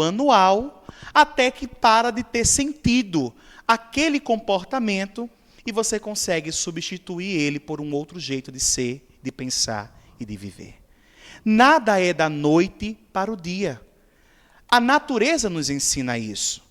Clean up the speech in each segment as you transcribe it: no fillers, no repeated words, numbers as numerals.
anual, até que para de ter sentido aquele comportamento e você consegue substituir ele por um outro jeito de ser, de pensar e de viver. Nada é da noite para o dia. A natureza nos ensina isso.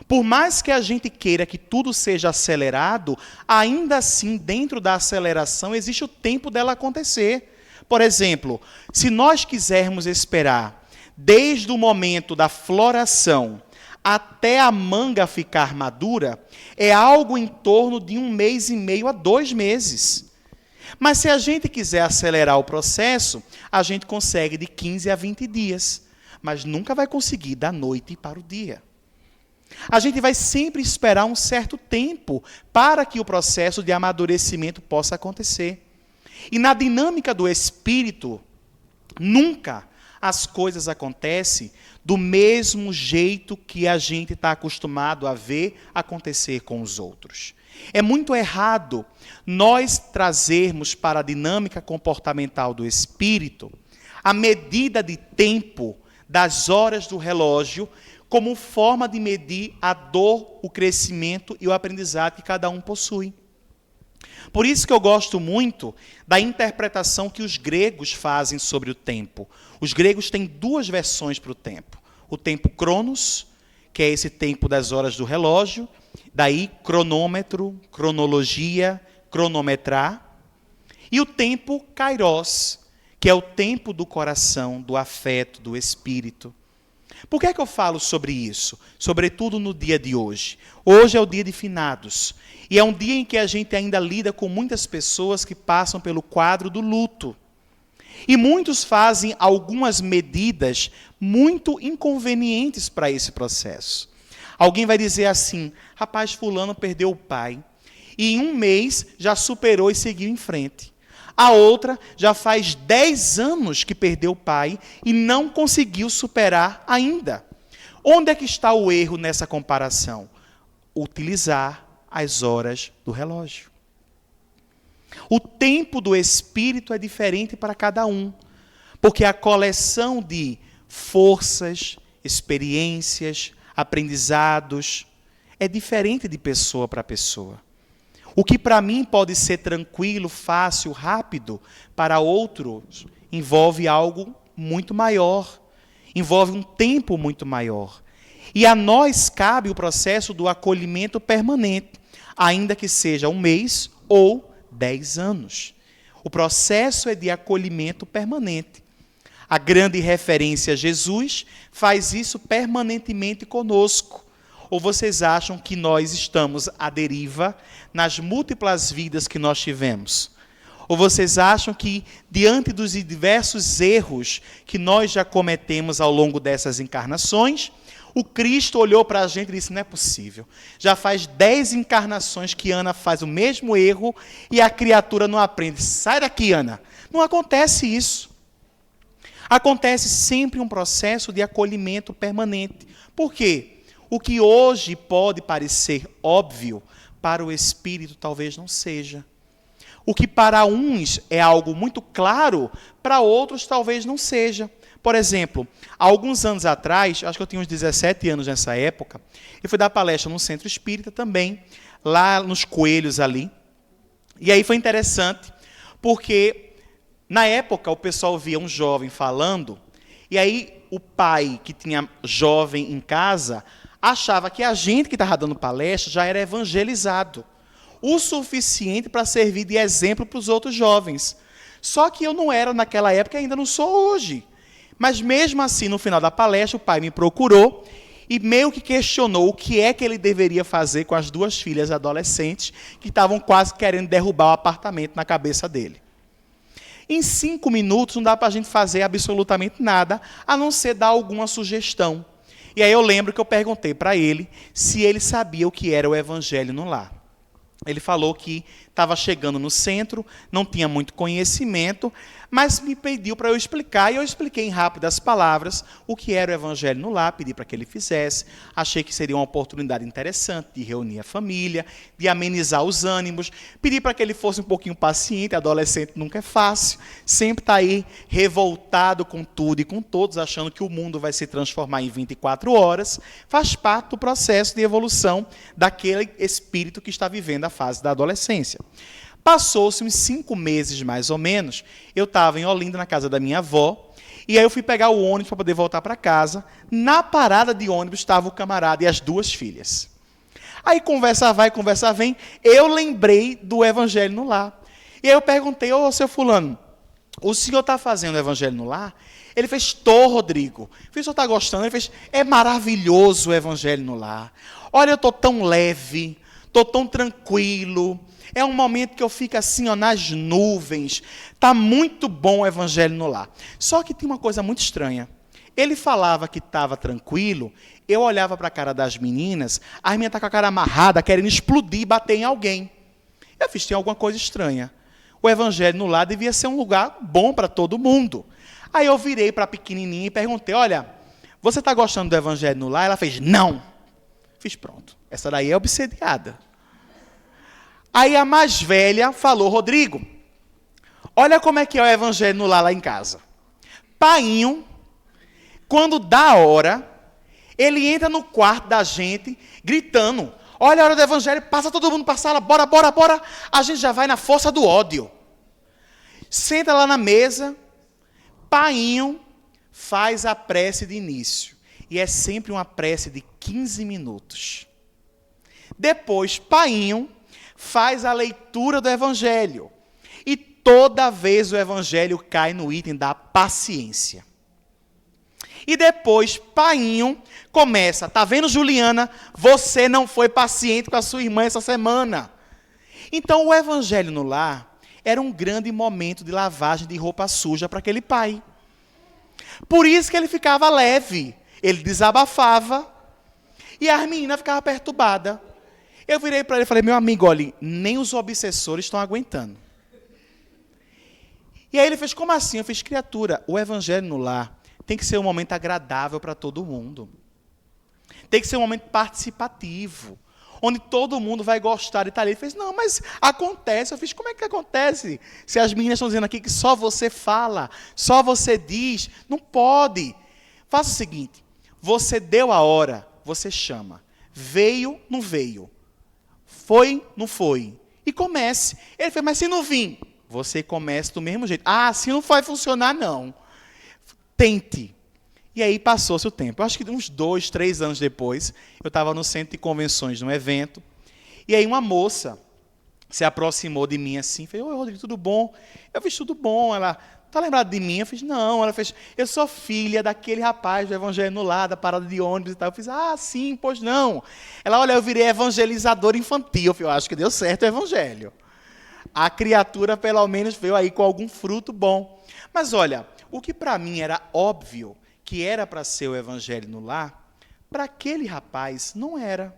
Por mais que a gente queira que tudo seja acelerado, ainda assim, dentro da aceleração, existe o tempo dela acontecer. Por exemplo, se nós quisermos esperar desde o momento da floração até a manga ficar madura, é algo em torno de 1 mês e meio a 2 meses. Mas se a gente quiser acelerar o processo, a gente consegue de 15 a 20 dias. Mas nunca vai conseguir da noite para o dia. A gente vai sempre esperar um certo tempo para que o processo de amadurecimento possa acontecer. E na dinâmica do espírito, nunca as coisas acontecem do mesmo jeito que a gente está acostumado a ver acontecer com os outros. É muito errado nós trazermos para a dinâmica comportamental do espírito a medida de tempo das horas do relógio como forma de medir a dor, o crescimento e o aprendizado que cada um possui. Por isso que eu gosto muito da interpretação que os gregos fazem sobre o tempo. Os gregos têm 2 versões para o tempo. O tempo cronos, que é esse tempo das horas do relógio, daí cronômetro, cronologia, cronometrar. E o tempo kairos, que é o tempo do coração, do afeto, do espírito. Por que é que eu falo sobre isso? Sobretudo no dia de hoje. Hoje é o dia de finados. E é um dia em que a gente ainda lida com muitas pessoas que passam pelo quadro do luto. E muitos fazem algumas medidas muito inconvenientes para esse processo. Alguém vai dizer assim, rapaz, fulano perdeu o pai. E em 1 mês já superou e seguiu em frente. A outra já faz 10 anos que perdeu o pai e não conseguiu superar ainda. Onde é que está o erro nessa comparação? Utilizar as horas do relógio. O tempo do espírito é diferente para cada um, porque a coleção de forças, experiências, aprendizados é diferente de pessoa para pessoa. O que para mim pode ser tranquilo, fácil, rápido, para outros envolve algo muito maior, envolve um tempo muito maior. E a nós cabe o processo do acolhimento permanente, ainda que seja 1 mês ou 10 anos. O processo é de acolhimento permanente. A grande referência Jesus faz isso permanentemente conosco. Ou vocês acham que nós estamos à deriva nas múltiplas vidas que nós tivemos? Ou vocês acham que, diante dos diversos erros que nós já cometemos ao longo dessas encarnações, o Cristo olhou para a gente e disse, não é possível. Já faz 10 encarnações que Ana faz o mesmo erro e a criatura não aprende. Sai daqui, Ana. Não acontece isso. Acontece sempre um processo de acolhimento permanente. Por quê? O que hoje pode parecer óbvio, para o espírito talvez não seja. O que para uns é algo muito claro, para outros talvez não seja. Por exemplo, há alguns anos atrás, acho que eu tinha uns 17 anos nessa época, eu fui dar palestra num centro espírita também, lá nos Coelhos ali. E aí foi interessante, porque na época o pessoal via um jovem falando, e aí o pai que tinha jovem em casa achava que a gente que estava dando palestra já era evangelizado, o suficiente para servir de exemplo para os outros jovens. Só que eu não era naquela época e ainda não sou hoje. Mas mesmo assim, no final da palestra, o pai me procurou e meio que questionou o que é que ele deveria fazer com as 2 filhas adolescentes que estavam quase querendo derrubar o apartamento na cabeça dele. Em 5 minutos não dá para a gente fazer absolutamente nada, a não ser dar alguma sugestão. E aí eu lembro que eu perguntei para ele se ele sabia o que era o evangelho no lar. Ele falou que estava chegando no centro, não tinha muito conhecimento, Mas me pediu para eu explicar, e eu expliquei em rápidas palavras o que era o Evangelho no Lar, pedi para que ele fizesse. Achei que seria uma oportunidade interessante de reunir a família, de amenizar os ânimos. Pedi para que ele fosse um pouquinho paciente, adolescente nunca é fácil, sempre está aí revoltado com tudo e com todos, achando que o mundo vai se transformar em 24 horas. Faz parte do processo de evolução daquele espírito que está vivendo a fase da adolescência. Passou-se uns 5 meses, mais ou menos, eu estava em Olinda, na casa da minha avó, e aí eu fui pegar o ônibus para poder voltar para casa. Na parada de ônibus estava o camarada e as 2 filhas. Aí conversa vai, conversa vem, eu lembrei do Evangelho no Lar. E aí eu perguntei, ô, seu fulano, o senhor está fazendo o Evangelho no Lar? Ele fez, tô, Rodrigo. Eu fiz, o senhor está gostando? Ele fez, é maravilhoso o Evangelho no Lar. Olha, eu estou tão leve, estou tão tranquilo. É um momento que eu fico assim, ó, nas nuvens. Está muito bom o Evangelho no Lar. Só que tem uma coisa muito estranha. Ele falava que estava tranquilo, eu olhava para a cara das meninas, as meninas estavam com a cara amarrada, querendo explodir e bater em alguém. Eu fiz, tem alguma coisa estranha. O Evangelho no Lar devia ser um lugar bom para todo mundo. Aí eu virei para a pequenininha e perguntei, olha, você está gostando do Evangelho no Lar? Ela fez, não. Fiz, pronto. Essa daí é obsediada. Aí a mais velha falou, Rodrigo, olha como é que é o Evangelho no Lar lá em casa. Painho, quando dá a hora, ele entra no quarto da gente, gritando, olha a hora do Evangelho, passa todo mundo para a sala, bora, bora, bora. A gente já vai na força do ódio. Senta lá na mesa, Painho faz a prece de início. E é sempre uma prece de 15 minutos. Depois, Painho faz a leitura do Evangelho. E toda vez o Evangelho cai no item da paciência. E depois, Painho começa, tá vendo, Juliana? Você não foi paciente com a sua irmã essa semana. Então, o Evangelho no Lar era um grande momento de lavagem de roupa suja para aquele pai. Por isso que ele ficava leve, ele desabafava, e as meninas ficavam perturbadas. Eu virei para ele e falei, meu amigo, olha, nem os obsessores estão aguentando. E aí ele fez, como assim? Eu fiz, criatura, o Evangelho no Lar tem que ser um momento agradável para todo mundo. Tem que ser um momento participativo, onde todo mundo vai gostar de estar ali. Ele fez, não, mas acontece. Eu fiz, como é que acontece? Se as meninas estão dizendo aqui que só você fala, só você diz, não pode. Faça o seguinte, você deu a hora, você chama. Veio, não veio. Foi, não foi. E comece. Ele fez, mas se não vir, você começa do mesmo jeito. Ah, se não vai funcionar, não. Tente. E aí passou-se o tempo. Eu acho que uns 2, 3 anos depois, eu estava no centro de convenções, num evento, e aí uma moça se aproximou de mim assim, fez, oi, Rodrigo, tudo bom? Eu fiz, tudo bom. Ela, está lembrado de mim? Eu fiz, não. Ela fez, eu sou filha daquele rapaz do Evangelho no Lar, da parada de ônibus e tal. Eu fiz, ah, sim, pois não. Ela, olha, eu virei evangelizador infantil. Eu fiz, eu acho que deu certo o Evangelho. A criatura, pelo menos, veio aí com algum fruto bom. Mas, olha, o que para mim era óbvio, que era para ser o Evangelho no Lar, para aquele rapaz não era.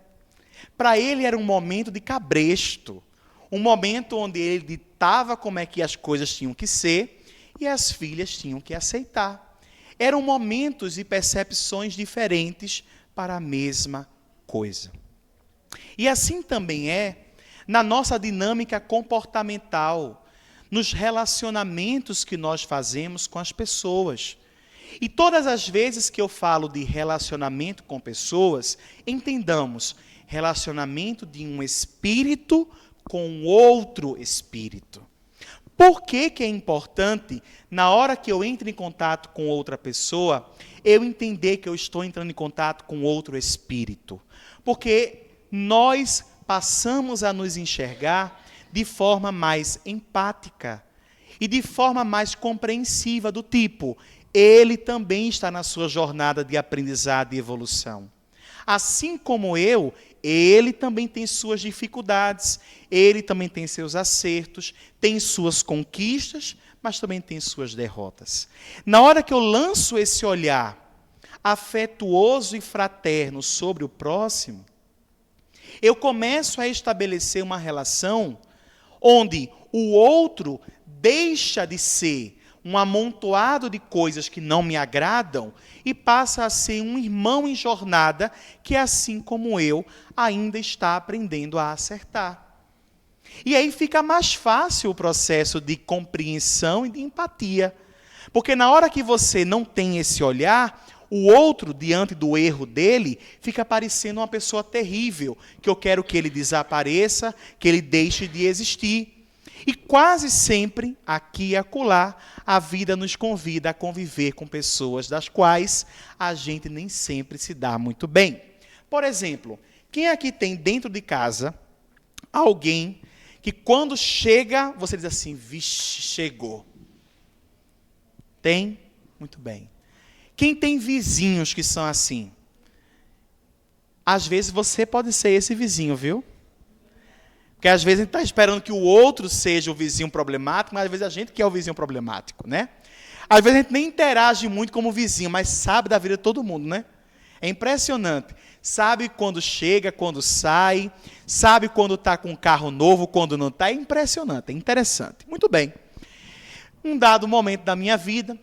Para ele era um momento de cabresto, um momento onde ele ditava como é que as coisas tinham que ser e as filhas tinham que aceitar. Eram momentos e percepções diferentes para a mesma coisa. E assim também é na nossa dinâmica comportamental, nos relacionamentos que nós fazemos com as pessoas. E todas as vezes que eu falo de relacionamento com pessoas, entendamos, relacionamento de um espírito com outro espírito. Por que que é importante, na hora que eu entro em contato com outra pessoa, eu entender que eu estou entrando em contato com outro espírito? Porque nós passamos a nos enxergar de forma mais empática e de forma mais compreensiva, do tipo, ele também está na sua jornada de aprendizado e evolução. Assim como eu, ele também tem suas dificuldades, ele também tem seus acertos, tem suas conquistas, mas também tem suas derrotas. Na hora que eu lanço esse olhar afetuoso e fraterno sobre o próximo, eu começo a estabelecer uma relação onde o outro deixa de ser um amontoado de coisas que não me agradam e passa a ser um irmão em jornada que, assim como eu, ainda está aprendendo a acertar. E aí fica mais fácil o processo de compreensão e de empatia. Porque na hora que você não tem esse olhar, o outro, diante do erro dele, fica parecendo uma pessoa terrível, que eu quero que ele desapareça, que ele deixe de existir. E quase sempre, aqui e acolá, a vida nos convida a conviver com pessoas das quais a gente nem sempre se dá muito bem. Por exemplo, quem aqui tem dentro de casa alguém que quando chega, você diz assim, vixe, chegou. Tem? Muito bem. Quem tem vizinhos que são assim? Às vezes você pode ser esse vizinho, viu? Porque às vezes a gente está esperando que o outro seja o vizinho problemático, mas às vezes a gente que é o vizinho problemático, né? Às vezes a gente nem interage muito como vizinho, mas sabe da vida de todo mundo, né? É impressionante. Sabe quando chega, quando sai, sabe quando está com um carro novo, quando não está. É impressionante, é interessante. Muito bem. Um dado momento da minha vida,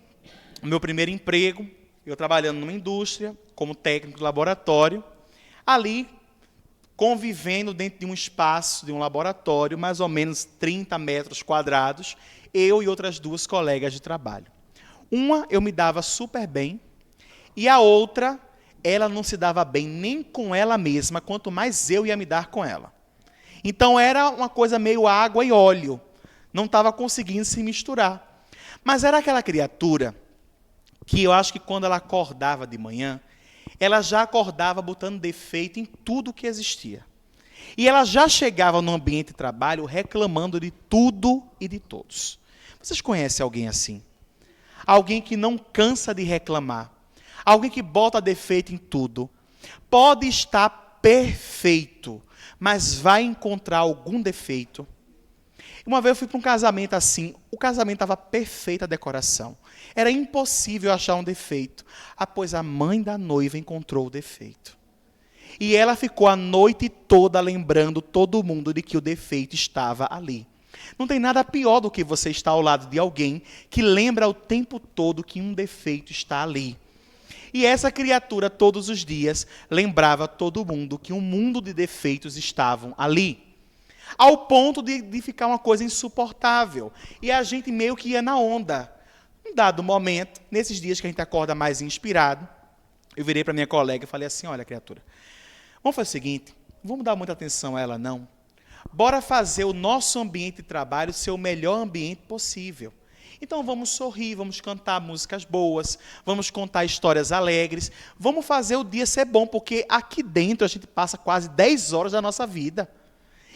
o meu primeiro emprego, eu trabalhando numa indústria, como técnico de laboratório, ali convivendo dentro de um espaço, de um laboratório, mais ou menos 30 metros quadrados, eu e outras duas colegas de trabalho. Uma eu me dava super bem, e a outra, ela não se dava bem nem com ela mesma, quanto mais eu ia me dar com ela. Então era uma coisa meio água e óleo, não estava conseguindo se misturar. Mas era aquela criatura que eu acho que quando ela acordava de manhã, ela já acordava botando defeito em tudo que existia. E ela já chegava no ambiente de trabalho reclamando de tudo e de todos. Vocês conhecem alguém assim? Alguém que não cansa de reclamar. Alguém que bota defeito em tudo. Pode estar perfeito, mas vai encontrar algum defeito. Uma vez eu fui para um casamento assim, o casamento estava perfeita a decoração. Era impossível achar um defeito. Pois a mãe da noiva encontrou o defeito. E ela ficou a noite toda lembrando todo mundo de que o defeito estava ali. Não tem nada pior do que você estar ao lado de alguém que lembra o tempo todo que um defeito está ali. E essa criatura, todos os dias, lembrava todo mundo que um mundo de defeitos estavam ali. Ao ponto de ficar uma coisa insuportável. E a gente meio que ia na onda. Um dado momento, nesses dias que a gente acorda mais inspirado, eu virei para minha colega e falei assim, olha, criatura, vamos fazer o seguinte, não vamos dar muita atenção a ela, não. Bora fazer o nosso ambiente de trabalho ser o melhor ambiente possível. Então vamos sorrir, vamos cantar músicas boas, vamos contar histórias alegres, vamos fazer o dia ser bom, porque aqui dentro a gente passa quase 10 horas da nossa vida.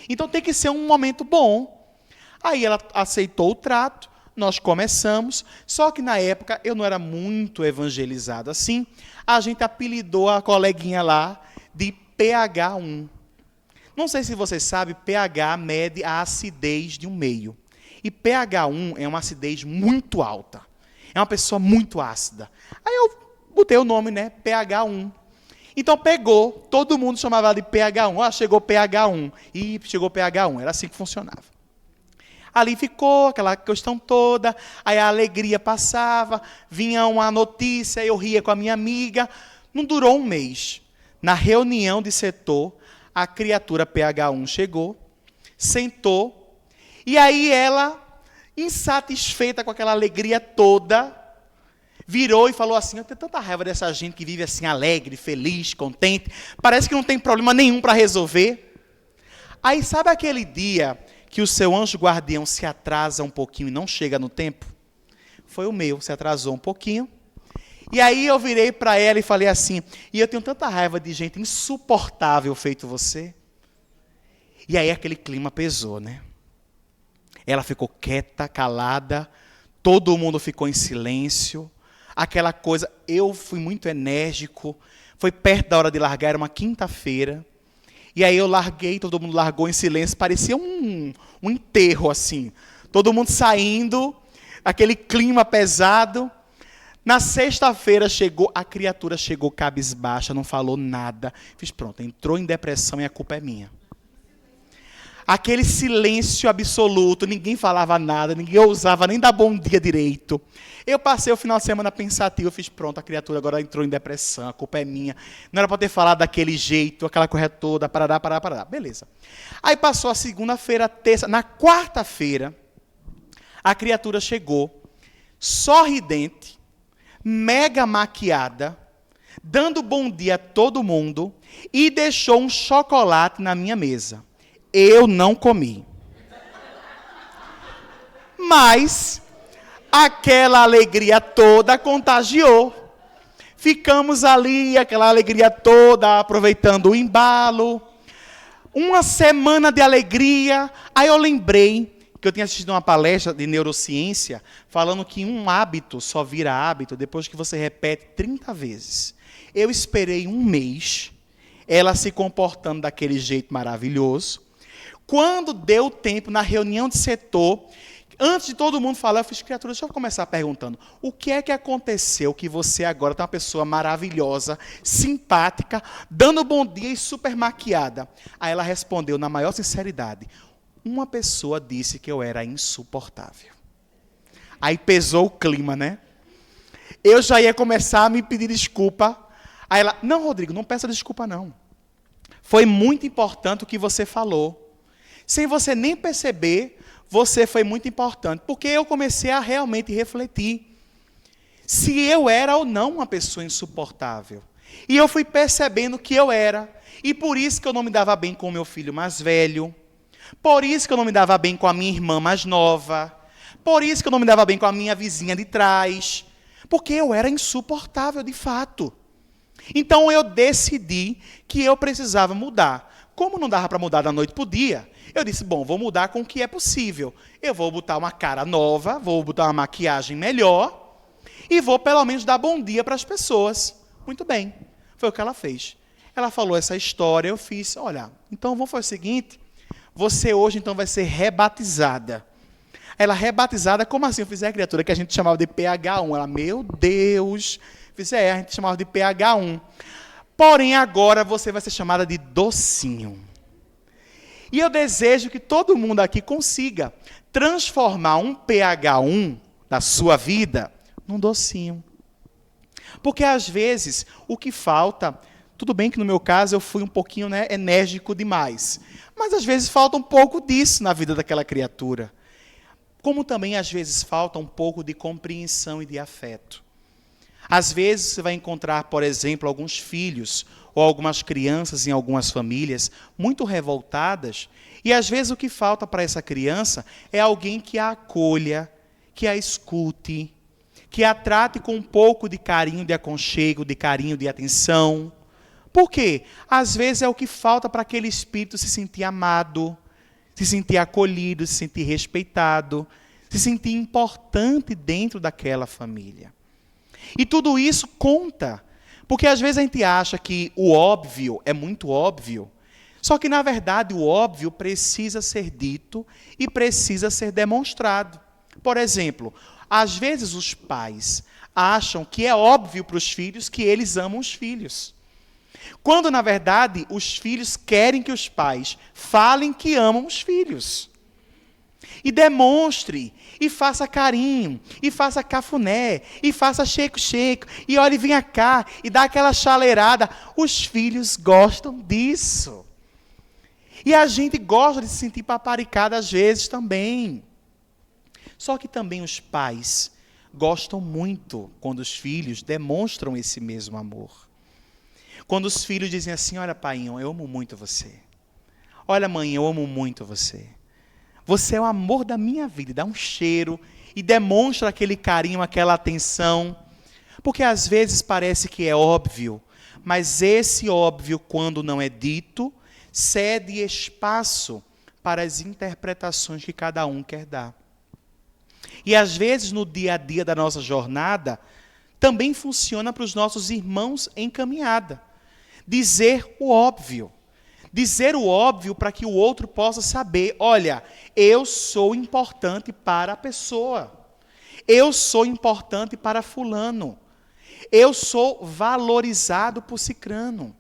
Então tem que ser um momento bom. Aí ela aceitou o trato, nós começamos, só que na época eu não era muito evangelizado assim, a gente apelidou a coleguinha lá de pH1. Não sei se você sabe, pH mede a acidez de um meio. E pH1 é uma acidez muito alta. É uma pessoa muito ácida. Aí eu botei o nome, né? pH1. Então pegou, todo mundo chamava ela de pH1. Chegou pH1. E chegou pH1. Era assim que funcionava. Ali ficou aquela questão toda. Aí a alegria passava. Vinha uma notícia, eu ria com a minha amiga. Não durou um mês. Na reunião de setor, a criatura pH1 chegou, sentou. E aí ela, insatisfeita com aquela alegria toda, virou e falou assim, eu tenho tanta raiva dessa gente que vive assim alegre, feliz, contente, parece que não tem problema nenhum para resolver. Aí sabe aquele dia que o seu anjo guardião se atrasa um pouquinho e não chega no tempo? Foi o meu, se atrasou um pouquinho. E aí eu virei para ela e falei assim, e eu tenho tanta raiva de gente insuportável feito você. E aí aquele clima pesou, né? Ela ficou quieta, calada, todo mundo ficou em silêncio, aquela coisa, eu fui muito enérgico, foi perto da hora de largar, era uma quinta-feira, e aí eu larguei, todo mundo largou em silêncio, parecia um enterro assim, todo mundo saindo, aquele clima pesado. Na sexta-feira a criatura chegou cabisbaixa, não falou nada, fiz pronto, entrou em depressão e a culpa é minha. aquele silêncio absoluto, ninguém falava nada, ninguém ousava nem dar bom dia direito. Eu passei o final de semana pensativo, eu fiz, pronto, a criatura agora entrou em depressão, a culpa é minha. Não era para ter falado daquele jeito, aquela coisa toda, parará. Beleza. Aí passou a segunda-feira, a terça, na quarta-feira, a criatura chegou, sorridente, mega maquiada, dando bom dia a todo mundo e deixou um chocolate na minha mesa. Eu não comi. Mas aquela alegria toda contagiou. Ficamos ali, aquela alegria toda, aproveitando o embalo. Uma semana de alegria. Aí eu lembrei que eu tinha assistido uma palestra de neurociência falando que um hábito só vira hábito depois que você repete 30 vezes. Eu esperei um mês, ela se comportando daquele jeito maravilhoso. Quando deu tempo, na reunião de setor, antes de todo mundo falar, eu fiz, criatura, deixa eu começar perguntando, o que é que aconteceu que você agora está uma pessoa maravilhosa, simpática, dando bom dia e super maquiada? Aí ela respondeu na maior sinceridade, uma pessoa disse que eu era insuportável. Aí pesou o clima, né? Eu já ia começar a me pedir desculpa. Aí ela, não, Rodrigo, não peça desculpa não. Foi muito importante o que você falou. Sem você nem perceber, você foi muito importante. Porque eu comecei a realmente refletir se eu era ou não uma pessoa insuportável. E eu fui percebendo que eu era. E por isso que eu não me dava bem com o meu filho mais velho. Por isso que eu não me dava bem com a minha irmã mais nova. Por isso que eu não me dava bem com a minha vizinha de trás. Porque eu era insuportável de fato. Então eu decidi que eu precisava mudar. Como não dava para mudar da noite para o dia, eu disse, bom, vou mudar com o que é possível. Eu vou botar uma cara nova, vou botar uma maquiagem melhor e vou pelo menos dar bom dia para as pessoas. Muito bem, foi o que ela fez. Ela falou essa história, eu fiz, olha, então vamos fazer o seguinte, você hoje então vai ser rebatizada. Ela, rebatizada, como assim? Eu fiz, criatura, que a gente chamava de PH1. Ela, meu Deus, eu fiz, a gente chamava de PH1. Porém, agora você vai ser chamada de docinho. E eu desejo que todo mundo aqui consiga transformar um PH1 da sua vida num docinho. Porque, às vezes, o que falta... Tudo bem que, no meu caso, eu fui um pouquinho enérgico demais. Mas, às vezes, falta um pouco disso na vida daquela criatura. Como também, às vezes, falta um pouco de compreensão e de afeto. Às vezes, você vai encontrar, por exemplo, alguns filhos ou algumas crianças em algumas famílias muito revoltadas, e às vezes o que falta para essa criança é alguém que a acolha, que a escute, que a trate com um pouco de carinho, de aconchego, de carinho, de atenção. Por quê? Às vezes é o que falta para aquele espírito se sentir amado, se sentir acolhido, se sentir respeitado, se sentir importante dentro daquela família. E tudo isso conta, porque às vezes a gente acha que o óbvio é muito óbvio, só que na verdade o óbvio precisa ser dito e precisa ser demonstrado. Por exemplo, às vezes os pais acham que é óbvio para os filhos que eles amam os filhos. Quando, na verdade, os filhos querem que os pais falem que amam os filhos. E demonstre, e faça carinho, e faça cafuné, e faça checo-checo, e olhe, venha cá, e dá aquela chaleirada. Os filhos gostam disso. E a gente gosta de se sentir paparicado às vezes também. Só que também os pais gostam muito quando os filhos demonstram esse mesmo amor. Quando os filhos dizem assim, olha, paiinho, eu amo muito você. Olha, mãe, eu amo muito você. Você é o amor da minha vida. Dá um cheiro e demonstra aquele carinho, aquela atenção. Porque às vezes parece que é óbvio, mas esse óbvio, quando não é dito, cede espaço para as interpretações que cada um quer dar. E às vezes no dia a dia da nossa jornada, também funciona para os nossos irmãos em caminhada. Dizer o óbvio. Dizer o óbvio para que o outro possa saber, olha, eu sou importante para a pessoa. Eu sou importante para fulano. Eu sou valorizado por cicrano.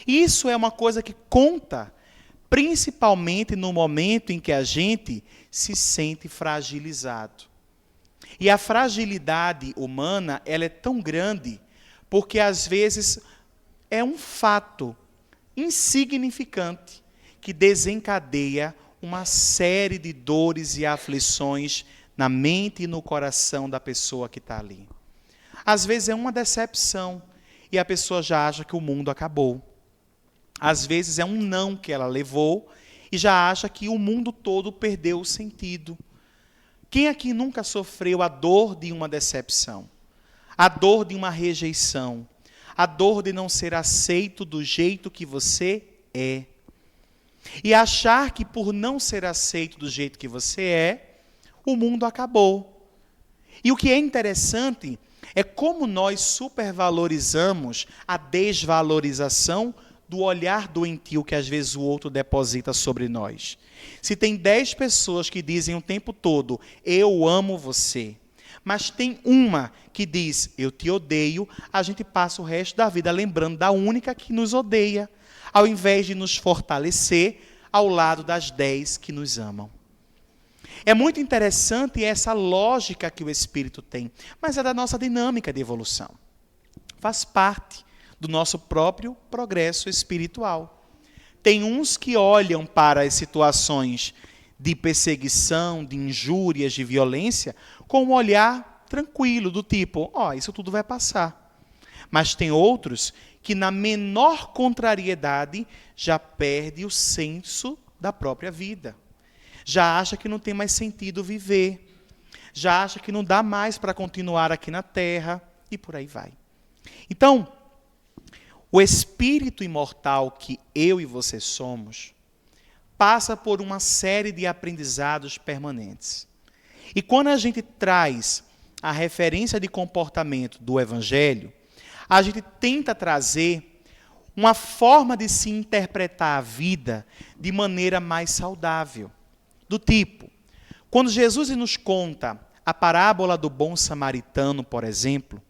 Isso é uma coisa que conta principalmente no momento em que a gente se sente fragilizado. E a fragilidade humana, ela é tão grande porque às vezes é um fato insignificante que desencadeia uma série de dores e aflições na mente e no coração da pessoa que está ali. Às vezes é uma decepção e a pessoa já acha que o mundo acabou. Às vezes é um não que ela levou e já acha que o mundo todo perdeu o sentido. Quem aqui nunca sofreu a dor de uma decepção? A dor de uma rejeição? A dor de não ser aceito do jeito que você é? E achar que por não ser aceito do jeito que você é, o mundo acabou. E o que é interessante é como nós supervalorizamos a desvalorização do olhar doentio que às vezes o outro deposita sobre nós. Se tem 10 pessoas que dizem o tempo todo, eu amo você, mas tem uma que diz, eu te odeio, a gente passa o resto da vida lembrando da única que nos odeia, ao invés de nos fortalecer ao lado das 10 que nos amam. É muito interessante essa lógica que o Espírito tem, mas é da nossa dinâmica de evolução. Faz parte do nosso próprio progresso espiritual. Tem uns que olham para as situações de perseguição, de injúrias, de violência, com um olhar tranquilo, do tipo, isso tudo vai passar. Mas tem outros que, na menor contrariedade, já perde o senso da própria vida. Já acha que não tem mais sentido viver. Já acha que não dá mais para continuar aqui na Terra, e por aí vai. Então, o espírito imortal que eu e você somos passa por uma série de aprendizados permanentes. E quando a gente traz a referência de comportamento do Evangelho, a gente tenta trazer uma forma de se interpretar a vida de maneira mais saudável. Do tipo, quando Jesus nos conta a parábola do bom samaritano, por exemplo,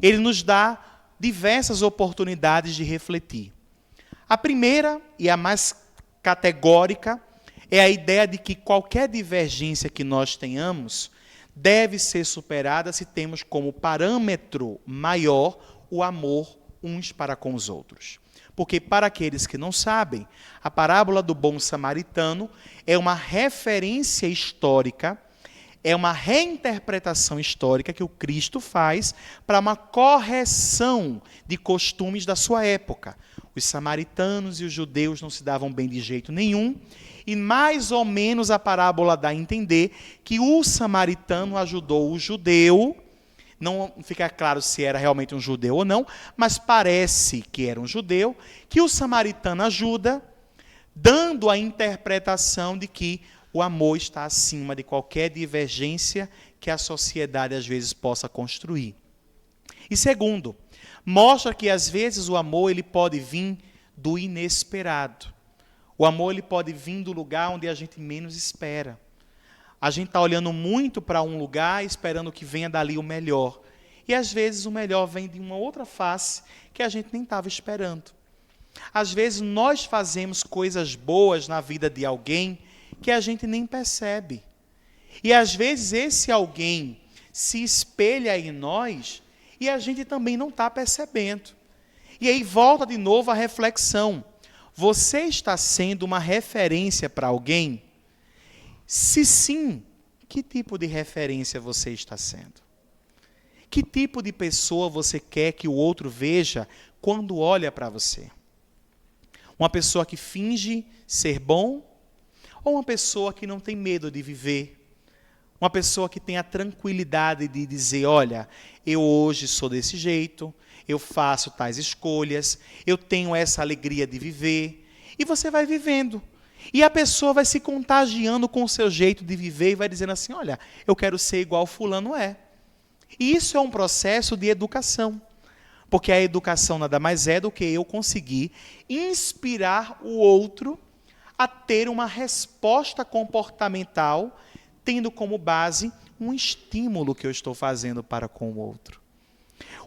ele nos dá diversas oportunidades de refletir. A primeira e a mais categórica é a ideia de que qualquer divergência que nós tenhamos deve ser superada se temos como parâmetro maior o amor uns para com os outros. Porque, para aqueles que não sabem, a parábola do bom samaritano é uma referência histórica, é uma reinterpretação histórica que o Cristo faz para uma correção de costumes da sua época. Os samaritanos e os judeus não se davam bem de jeito nenhum, e mais ou menos a parábola dá a entender que o samaritano ajudou o judeu. Não fica claro se era realmente um judeu ou não, mas parece que era um judeu, que o samaritano ajuda, dando a interpretação de que o amor está acima de qualquer divergência que a sociedade às vezes possa construir. E segundo, mostra que às vezes o amor ele pode vir do inesperado. O amor ele pode vir do lugar onde a gente menos espera. A gente está olhando muito para um lugar, esperando que venha dali o melhor. E às vezes o melhor vem de uma outra face que a gente nem estava esperando. Às vezes nós fazemos coisas boas na vida de alguém que a gente nem percebe. E às vezes esse alguém se espelha em nós e a gente também não está percebendo. E aí volta de novo a reflexão. Você está sendo uma referência para alguém? Se sim, que tipo de referência você está sendo? Que tipo de pessoa você quer que o outro veja quando olha para você? Uma pessoa que finge ser bom ou uma pessoa que não tem medo de viver? Uma pessoa que tem a tranquilidade de dizer, olha, eu hoje sou desse jeito, eu faço tais escolhas, eu tenho essa alegria de viver, e você vai vivendo. E a pessoa vai se contagiando com o seu jeito de viver e vai dizendo assim, olha, eu quero ser igual fulano é. E isso é um processo de educação. Porque a educação nada mais é do que eu conseguir inspirar o outro a ter uma resposta comportamental, tendo como base um estímulo que eu estou fazendo para com o outro.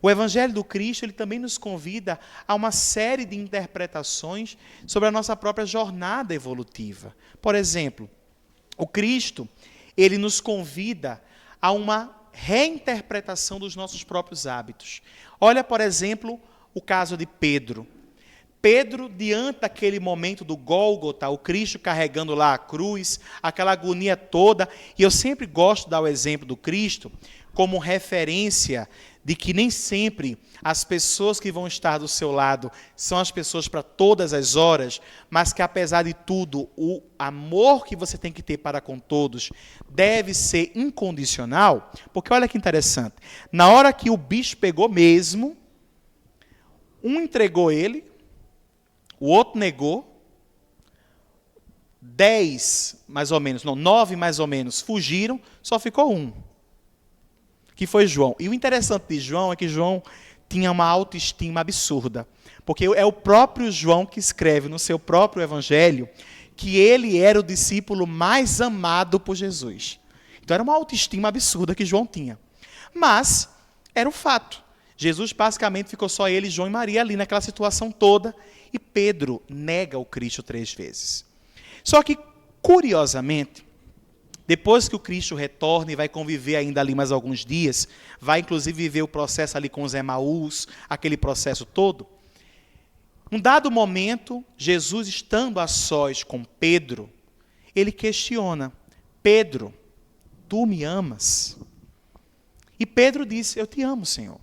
O Evangelho do Cristo, ele também nos convida a uma série de interpretações sobre a nossa própria jornada evolutiva. Por exemplo, o Cristo, ele nos convida a uma reinterpretação dos nossos próprios hábitos. Olha, por exemplo, o caso de Pedro. Pedro, diante daquele momento do Gólgota, o Cristo carregando lá a cruz, aquela agonia toda, e eu sempre gosto de dar o exemplo do Cristo como referência de que nem sempre as pessoas que vão estar do seu lado são as pessoas para todas as horas, mas que, apesar de tudo, o amor que você tem que ter para com todos deve ser incondicional, porque olha que interessante, na hora que o bicho pegou mesmo, um entregou ele, o outro negou, 10 mais ou menos, não, 9 mais ou menos fugiram, só ficou um, que foi João. E o interessante de João é que João tinha uma autoestima absurda, porque é o próprio João que escreve no seu próprio evangelho que ele era o discípulo mais amado por Jesus. Então era uma autoestima absurda que João tinha. Mas era um fato. Jesus basicamente ficou só ele, João e Maria ali naquela situação toda, e Pedro nega o Cristo 3 vezes. Só que, curiosamente, depois que o Cristo retorna e vai conviver ainda ali mais alguns dias, vai inclusive viver o processo ali com os Emaús, aquele processo todo, num dado momento, Jesus estando a sós com Pedro, ele questiona: Pedro, tu me amas? E Pedro disse: eu te amo, Senhor.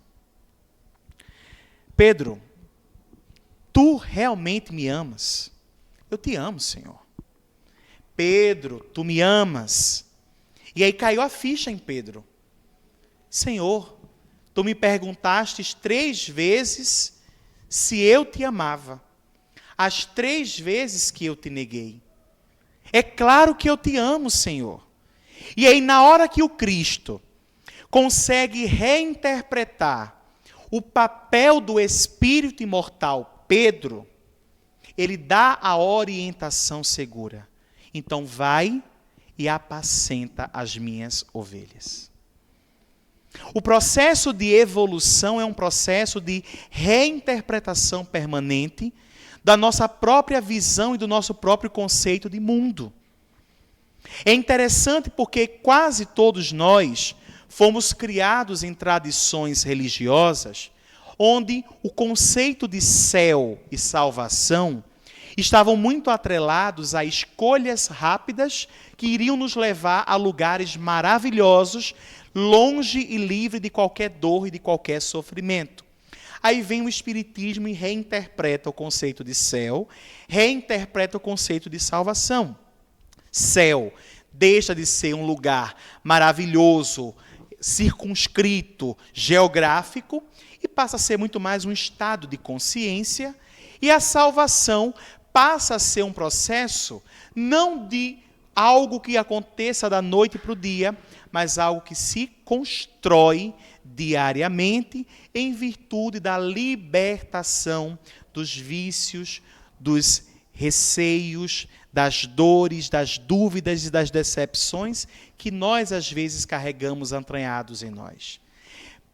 Pedro, tu realmente me amas? Eu te amo, Senhor. Pedro, tu me amas? E aí caiu a ficha em Pedro. Senhor, tu me perguntastes 3 vezes se eu te amava. As 3 vezes que eu te neguei. É claro que eu te amo, Senhor. E aí, na hora que o Cristo consegue reinterpretar o papel do espírito imortal Pedro, ele dá a orientação segura. Então vai e apacenta as minhas ovelhas. O processo de evolução é um processo de reinterpretação permanente da nossa própria visão e do nosso próprio conceito de mundo. É interessante porque quase todos nós fomos criados em tradições religiosas onde o conceito de céu e salvação estavam muito atrelados a escolhas rápidas que iriam nos levar a lugares maravilhosos, longe e livre de qualquer dor e de qualquer sofrimento. Aí vem o Espiritismo e reinterpreta o conceito de céu, reinterpreta o conceito de salvação. Céu deixa de ser um lugar maravilhoso, circunscrito, geográfico, e passa a ser muito mais um estado de consciência, e a salvação passa a ser um processo não de algo que aconteça da noite para o dia, mas algo que se constrói diariamente em virtude da libertação dos vícios, dos receios, das dores, das dúvidas e das decepções que nós às vezes carregamos entranhados em nós.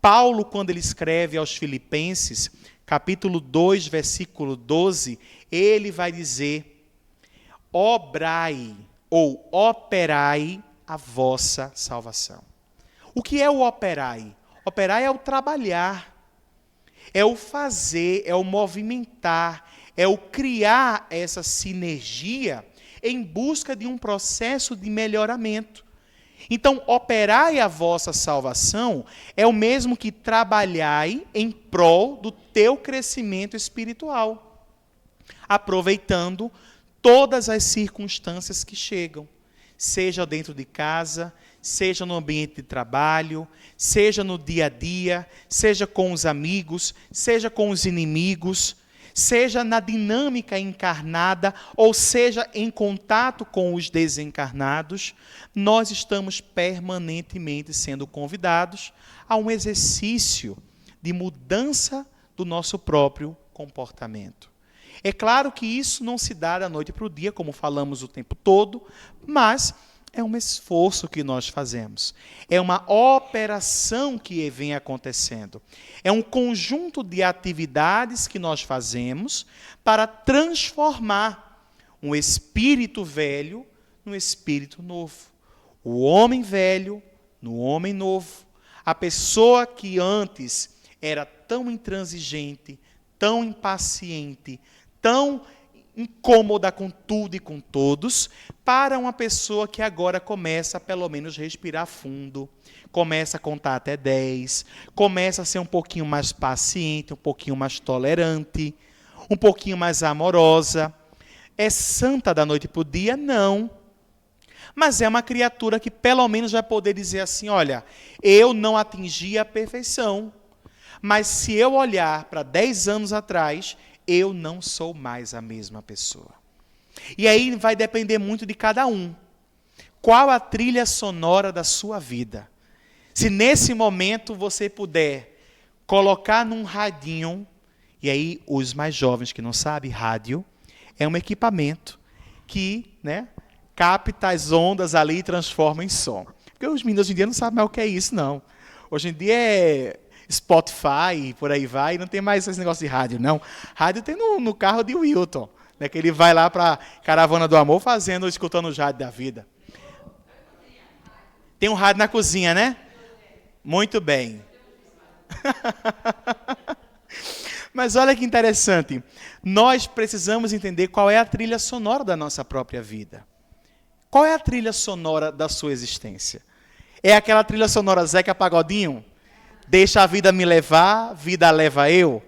Paulo, quando ele escreve aos Filipenses, capítulo 2, versículo 12, ele vai dizer: obrai ou operai a vossa salvação. O que é o operai? Operai é o trabalhar, é o fazer, é o movimentar, é o criar essa sinergia em busca de um processo de melhoramento. Então, operai a vossa salvação é o mesmo que trabalhai em prol do teu crescimento espiritual, aproveitando todas as circunstâncias que chegam, seja dentro de casa, seja no ambiente de trabalho, seja no dia a dia, seja com os amigos, seja com os inimigos, seja na dinâmica encarnada, ou seja em contato com os desencarnados, nós estamos permanentemente sendo convidados a um exercício de mudança do nosso próprio comportamento. É claro que isso não se dá da noite para o dia, como falamos o tempo todo, mas É um esforço que nós fazemos. É uma operação que vem acontecendo. É um conjunto de atividades que nós fazemos para transformar um espírito velho no espírito novo. O homem velho no homem novo. A pessoa que antes era tão intransigente, tão impaciente, tão incômoda com tudo e com todos, para uma pessoa que agora começa a pelo menos respirar fundo, começa a contar até 10, começa a ser um pouquinho mais paciente, um pouquinho mais tolerante, um pouquinho mais amorosa. É santa da noite para o dia? Não. Mas é uma criatura que pelo menos vai poder dizer assim, olha, eu não atingi a perfeição, mas se eu olhar para 10 anos atrás, eu não sou mais a mesma pessoa. E aí vai depender muito de cada um. Qual a trilha sonora da sua vida? Se nesse momento você puder colocar num radinho, e aí os mais jovens que não sabem, rádio é um equipamento que, capta as ondas ali e transforma em som. Porque os meninos hoje em dia não sabem mais o que é isso, não. Hoje em dia é Spotify, por aí vai, não tem mais esse negócio de rádio, não. Rádio tem no carro de Wilton, que ele vai lá para a Caravana do Amor escutando os rádios da vida. Tem um rádio na cozinha, né? Muito bem. Mas olha que interessante. Nós precisamos entender qual é a trilha sonora da nossa própria vida. Qual é a trilha sonora da sua existência? É aquela trilha sonora Zeca Pagodinho? Deixa a vida me levar, vida leva eu.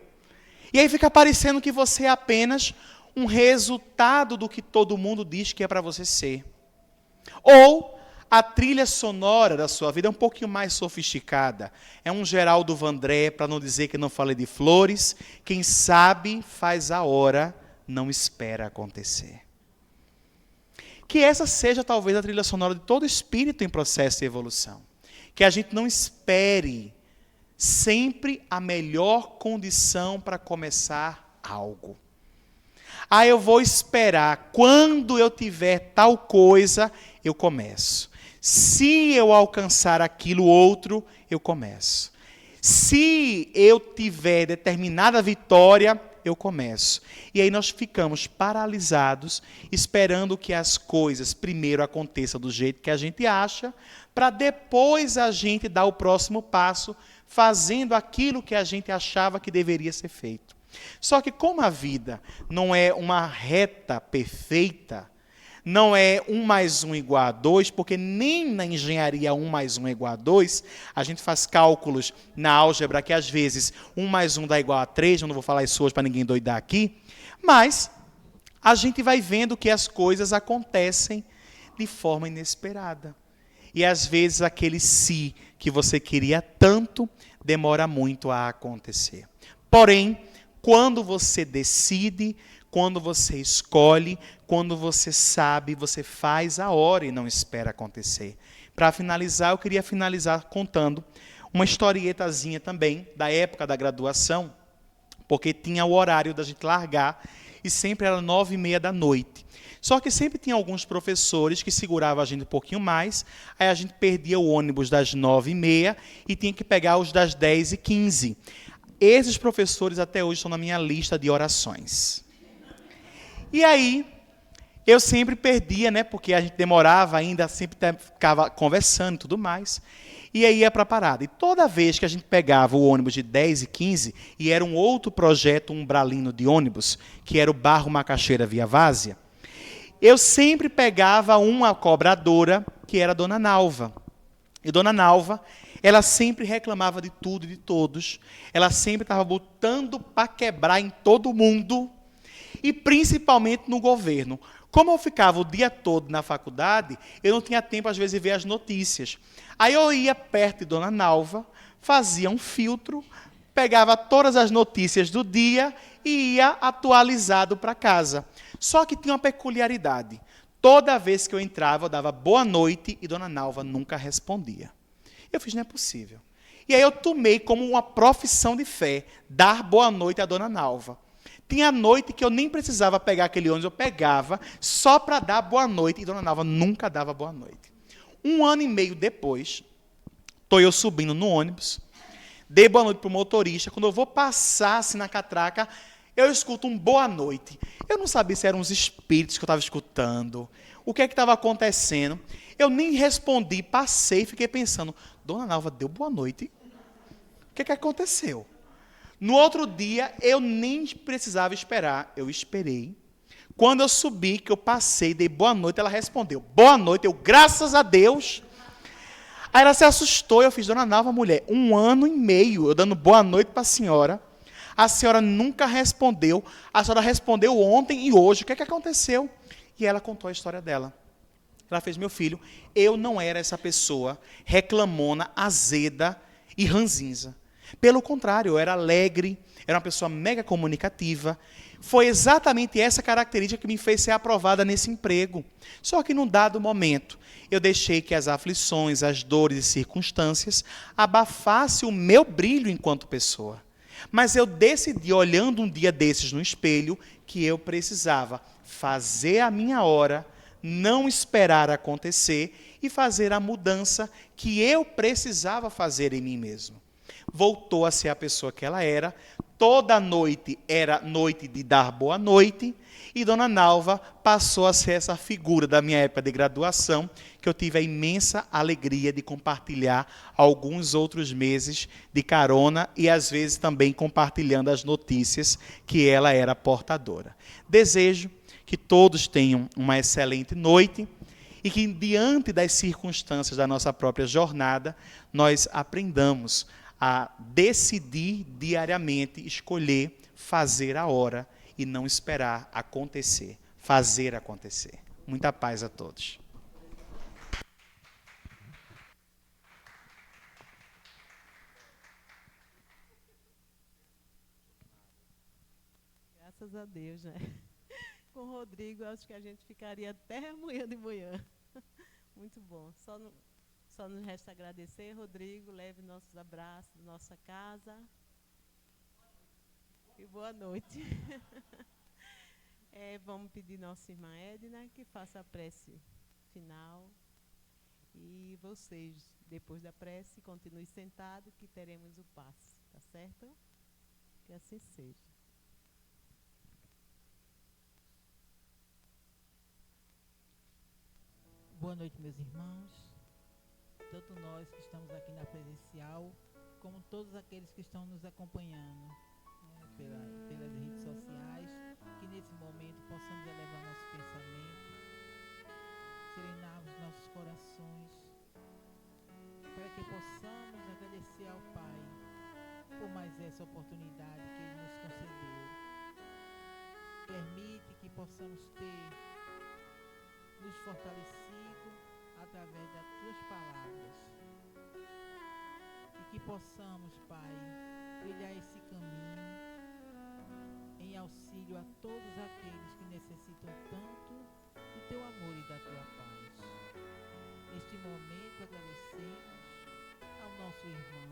E aí fica parecendo que você é apenas um resultado do que todo mundo diz que é para você ser. Ou a trilha sonora da sua vida é um pouquinho mais sofisticada. É um Geraldo Vandré, para não dizer que não falei de flores. Quem sabe faz a hora, não espera acontecer. Que essa seja talvez a trilha sonora de todo espírito em processo de evolução. Que a gente não espere sempre a melhor condição para começar algo. Eu vou esperar, quando eu tiver tal coisa, eu começo. Se eu alcançar aquilo outro, eu começo. Se eu tiver determinada vitória, eu começo. E aí nós ficamos paralisados, esperando que as coisas primeiro aconteçam do jeito que a gente acha, para depois a gente dar o próximo passo, fazendo aquilo que a gente achava que deveria ser feito. Só que como a vida não é uma reta perfeita, não é 1 mais 1 igual a 2, porque nem na engenharia 1 mais 1 é igual a 2, a gente faz cálculos na álgebra que às vezes 1 mais 1 dá igual a 3, eu não vou falar isso hoje para ninguém doidar aqui, mas a gente vai vendo que as coisas acontecem de forma inesperada. E às vezes aquele si que você queria tanto demora muito a acontecer. Porém, quando você decide, quando você escolhe, quando você sabe, você faz a hora e não espera acontecer. Para finalizar, eu queria finalizar contando uma historietazinha também, da época da graduação, porque tinha o horário da gente largar, e sempre era 9h30 da noite. Só que sempre tinha alguns professores que seguravam a gente um pouquinho mais, aí a gente perdia o ônibus das 9h30 e tinha que pegar os das 10h15. Esses professores até hoje estão na minha lista de orações. E aí, eu sempre perdia, porque a gente demorava ainda, sempre ficava conversando e tudo mais. E aí ia para a parada. E toda vez que a gente pegava o ônibus de 10h15, e era um outro projeto umbralino de ônibus, que era o Barro Macaxeira Via Várzea, eu sempre pegava uma cobradora, que era a Dona Nalva. E Dona Nalva, ela sempre reclamava de tudo e de todos. Ela sempre estava botando para quebrar em todo mundo, e principalmente no governo. Como eu ficava o dia todo na faculdade, eu não tinha tempo, às vezes, de ver as notícias. Aí eu ia perto de Dona Nalva, fazia um filtro, pegava todas as notícias do dia e ia atualizado para casa. Só que tinha uma peculiaridade. Toda vez que eu entrava, eu dava boa noite e Dona Nalva nunca respondia. Eu fiz, não é possível. E aí eu tomei como uma profissão de fé, dar boa noite a Dona Nalva. Tinha noite que eu nem precisava pegar aquele ônibus, eu pegava só para dar boa noite, e Dona Nalva nunca dava boa noite. Um ano e meio depois, estou eu subindo no ônibus, dei boa noite para o motorista. Quando eu vou passar assim, na catraca, eu escuto um boa noite. Eu não sabia se eram os espíritos que eu estava escutando, o que é que estava acontecendo. Eu nem respondi, passei e fiquei pensando, Dona Nalva deu boa noite? O que é que aconteceu? No outro dia, eu nem precisava esperar, eu esperei. Quando eu subi, que eu passei, dei boa noite, ela respondeu, boa noite, eu, graças a Deus. Aí ela se assustou, eu fiz, Dona Nalva, mulher, 1 ano e meio, eu dando boa noite para a senhora nunca respondeu, a senhora respondeu ontem e hoje, o que é que aconteceu? E ela contou a história dela. Ela fez, meu filho, eu não era essa pessoa reclamona, azeda e ranzinza. Pelo contrário, eu era alegre, era uma pessoa mega comunicativa. Foi exatamente essa característica que me fez ser aprovada nesse emprego. Só que num dado momento, eu deixei que as aflições, as dores e circunstâncias abafassem o meu brilho enquanto pessoa. Mas eu decidi, olhando um dia desses no espelho, que eu precisava fazer a minha hora, não esperar acontecer e fazer a mudança que eu precisava fazer em mim mesmo. Voltou a ser a pessoa que ela era, toda noite era noite de dar boa noite, e Dona Nalva passou a ser essa figura da minha época de graduação, que eu tive a imensa alegria de compartilhar alguns outros meses de carona e às vezes também compartilhando as notícias que ela era portadora. Desejo que todos tenham uma excelente noite e que, diante das circunstâncias da nossa própria jornada, nós aprendamos a decidir diariamente, escolher fazer a hora e não esperar acontecer, fazer acontecer. Muita paz a todos. Graças a Deus, né? Com o Rodrigo, acho que a gente ficaria até amanhã de manhã. Muito bom. Só nos resta agradecer, Rodrigo. Leve nossos abraços da nossa casa. E boa noite. Vamos pedir nossa irmã Edna que faça a prece final. E vocês, depois da prece, continuem sentados que teremos o passe. Tá certo? Que assim seja. Boa noite, meus irmãos, tanto nós que estamos aqui na presencial, como todos aqueles que estão nos acompanhando, né, pelas redes sociais, que nesse momento possamos elevar nosso pensamento, serenar os nossos corações, para que possamos agradecer ao Pai por mais essa oportunidade que Ele nos concedeu. Permite que possamos ter nos fortalecido através das tuas palavras e que possamos, Pai, trilhar esse caminho em auxílio a todos aqueles que necessitam tanto do teu amor e da tua paz. Neste momento agradecemos ao nosso irmão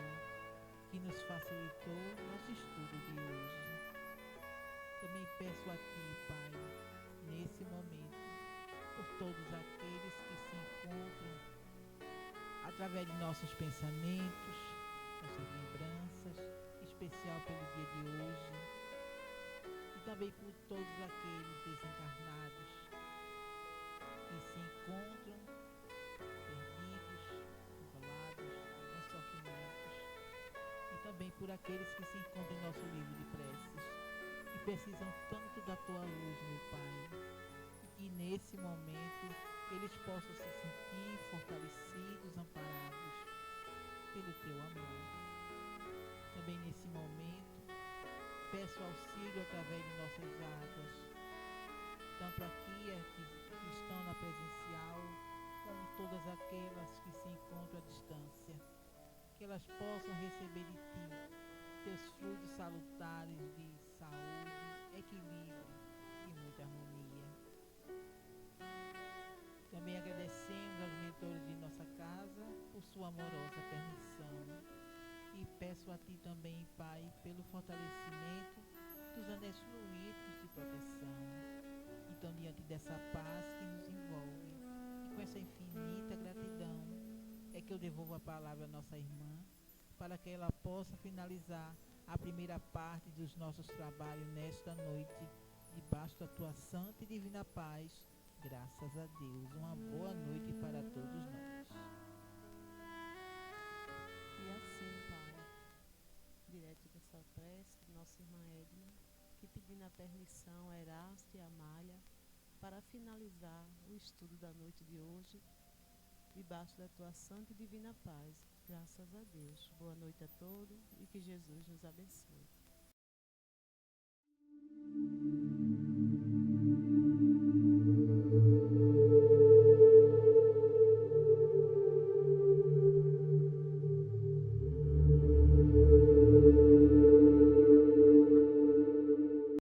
que nos facilitou nosso estudo de hoje. Também peço a ti, Pai, nesse momento, por todos aqueles que se encontram através de nossos pensamentos, nossas lembranças, em especial pelo dia de hoje, e também por todos aqueles desencarnados que se encontram perdidos, isolados, em sofrimentos, e também por aqueles que se encontram em nosso livro de preces, que precisam tanto da tua luz, meu Pai, que nesse momento eles possam se sentir fortalecidos, amparados pelo teu amor. Também nesse momento peço auxílio através de nossas águas, tanto aqui que estão na presencial, como todas aquelas que se encontram à distância, que elas possam receber de ti teus frutos salutares de saúde, equilíbrio e muita harmonia. Também agradecemos aos mentores de nossa casa por sua amorosa permissão. E peço a ti também, Pai, pelo fortalecimento dos anéis fluídicos de proteção. Então, diante dessa paz que nos envolve, e com essa infinita gratidão, que eu devolvo a palavra à nossa irmã, para que ela possa finalizar a primeira parte dos nossos trabalhos nesta noite, debaixo da tua santa e divina paz. Graças a Deus. Uma boa noite para todos nós. E assim, Pai, direto dessa prece de nossa irmã Edna, que pedindo a permissão a Erasto e a Amália para finalizar o estudo da noite de hoje, debaixo da tua santa e divina paz. Graças a Deus. Boa noite a todos e que Jesus nos abençoe.